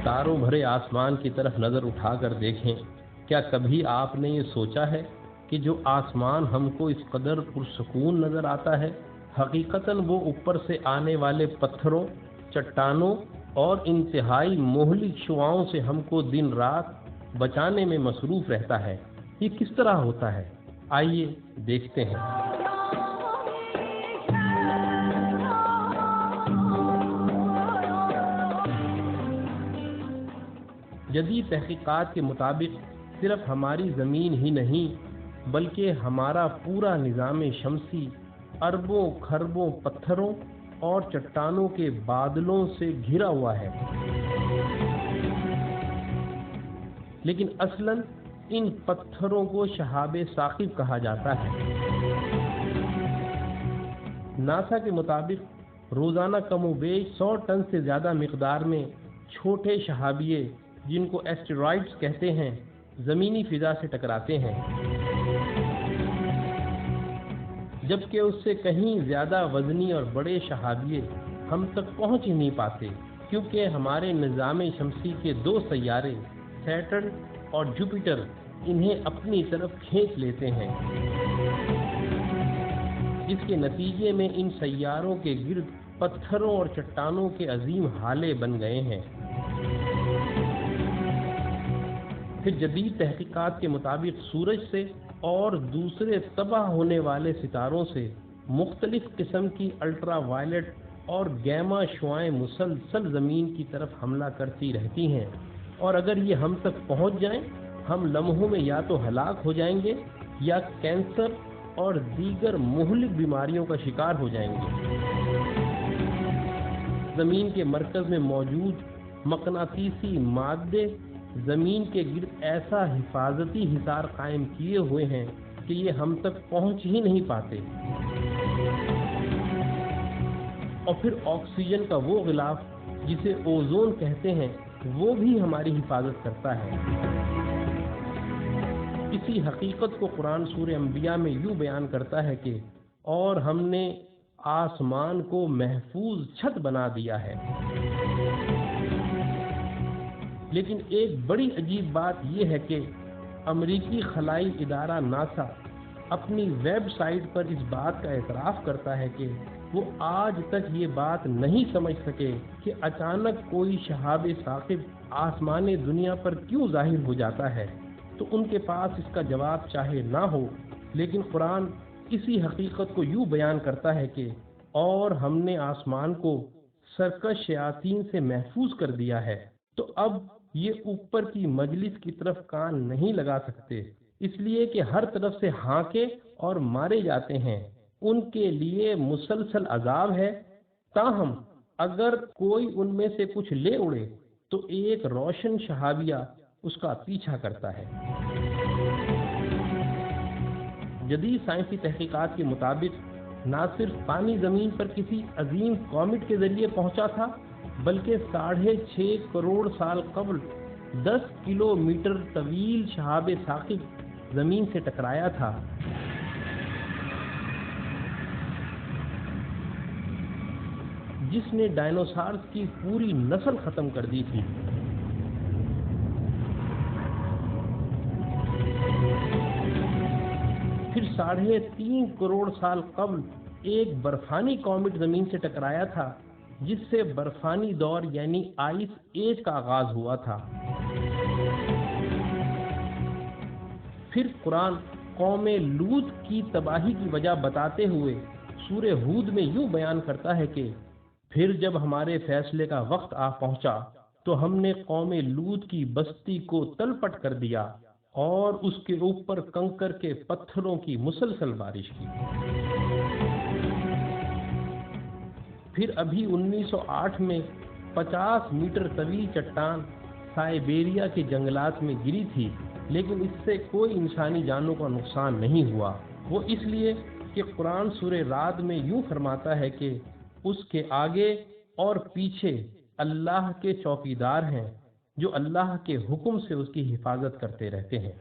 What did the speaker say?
تاروں بھرے آسمان کی طرف نظر اٹھا کر دیکھیں، کیا کبھی آپ نے یہ سوچا ہے کہ جو آسمان ہم کو اس قدر پرسکون نظر آتا ہے، حقیقتاً وہ اوپر سے آنے والے پتھروں، چٹانوں اور انتہائی مہلک شعاؤں سے ہم کو دن رات بچانے میں مصروف رہتا ہے؟ یہ کس طرح ہوتا ہے؟ آئیے دیکھتے ہیں۔ جدید تحقیقات کے مطابق صرف ہماری زمین ہی نہیں بلکہ ہمارا پورا نظام شمسی اربوں کھربوں پتھروں اور چٹانوں کے بادلوں سے گھرا ہوا ہے، لیکن اصلاً ان پتھروں کو شہاب ثاقب کہا جاتا ہے۔ ناسا کے مطابق روزانہ کم و بیش 100 ٹن سے زیادہ مقدار میں چھوٹے شہابیے، جن کو ایسٹرائڈز کہتے ہیں، زمینی فضا سے ٹکراتے ہیں، جبکہ اس سے کہیں زیادہ وزنی اور بڑے شہابیے ہم تک پہنچ ہی نہیں پاتے، کیونکہ ہمارے نظام شمسی کے 2 سیارے سیٹرن اور جوپیٹر انہیں اپنی طرف کھینچ لیتے ہیں۔ اس کے نتیجے میں ان سیاروں کے گرد پتھروں اور چٹانوں کے عظیم ہالے بن گئے ہیں۔ پھر جدید تحقیقات کے مطابق سورج سے اور دوسرے تباہ ہونے والے ستاروں سے مختلف قسم کی الٹرا وائلٹ اور گیما شعاعیں مسلسل زمین کی طرف حملہ کرتی رہتی ہیں، اور اگر یہ ہم تک پہنچ جائیں، ہم لمحوں میں یا تو ہلاک ہو جائیں گے یا کینسر اور دیگر مہلک بیماریوں کا شکار ہو جائیں گے۔ زمین کے مرکز میں موجود مقناطیسی مادے زمین کے گرد ایسا حفاظتی حصار قائم کیے ہوئے ہیں کہ یہ ہم تک پہنچ ہی نہیں پاتے، اور پھر آکسیجن کا وہ غلاف جسے اوزون کہتے ہیں، وہ بھی ہماری حفاظت کرتا ہے۔ اسی حقیقت کو قرآن سورہ انبیاء میں یوں بیان کرتا ہے کہ اور ہم نے آسمان کو محفوظ چھت بنا دیا ہے۔ لیکن ایک بڑی عجیب بات یہ ہے کہ امریکی خلائی ادارہ ناسا اپنی ویب سائٹ پر اس بات کا اعتراف کرتا ہے کہ وہ آج تک یہ بات نہیں سمجھ سکے کہ اچانک کوئی شہاب ثاقب آسمان دنیا پر کیوں ظاہر ہو جاتا ہے۔ تو ان کے پاس اس کا جواب چاہے نہ ہو، لیکن قرآن اسی حقیقت کو یوں بیان کرتا ہے کہ اور ہم نے آسمان کو سرکش شیاطین سے محفوظ کر دیا ہے، تو اب یہ اوپر کی مجلس کی طرف کان نہیں لگا سکتے، اس لیے کہ ہر طرف سے ہانکے اور مارے جاتے ہیں، ان کے لیے مسلسل عذاب ہے۔ تاہم اگر کوئی ان میں سے کچھ لے اڑے تو ایک روشن شہابیہ اس کا پیچھا کرتا ہے۔ جدید سائنسی تحقیقات کے مطابق نہ صرف پانی زمین پر کسی عظیم کومیٹ کے ذریعے پہنچا تھا، بلکہ 6.5 کروڑ سال قبل 10 کلومیٹر طویل شہاب ثاقب زمین سے ٹکرایا تھا، جس نے ڈائنوسارز کی پوری نسل ختم کر دی تھی۔ پھر 3.5 کروڑ سال قبل ایک برفانی کومیٹ زمین سے ٹکرایا تھا، جس سے برفانی دور یعنی آئس ایج کا آغاز ہوا تھا۔ پھر قرآن قوم لوط کی تباہی کی وجہ بتاتے ہوئے سورہ ہود میں یوں بیان کرتا ہے کہ پھر جب ہمارے فیصلے کا وقت آ پہنچا تو ہم نے قوم لوط کی بستی کو تلپٹ کر دیا اور اس کے اوپر کنکر کے پتھروں کی مسلسل بارش کی۔ پھر ابھی 1908 میں 50 میٹر طویل چٹان سائبیریا کے جنگلات میں گری تھی، لیکن اس سے کوئی انسانی جانوں کا نقصان نہیں ہوا۔ وہ اس لیے کہ قرآن سورہ رعد میں یوں فرماتا ہے کہ اس کے آگے اور پیچھے اللہ کے چوکیدار ہیں جو اللہ کے حکم سے اس کی حفاظت کرتے رہتے ہیں۔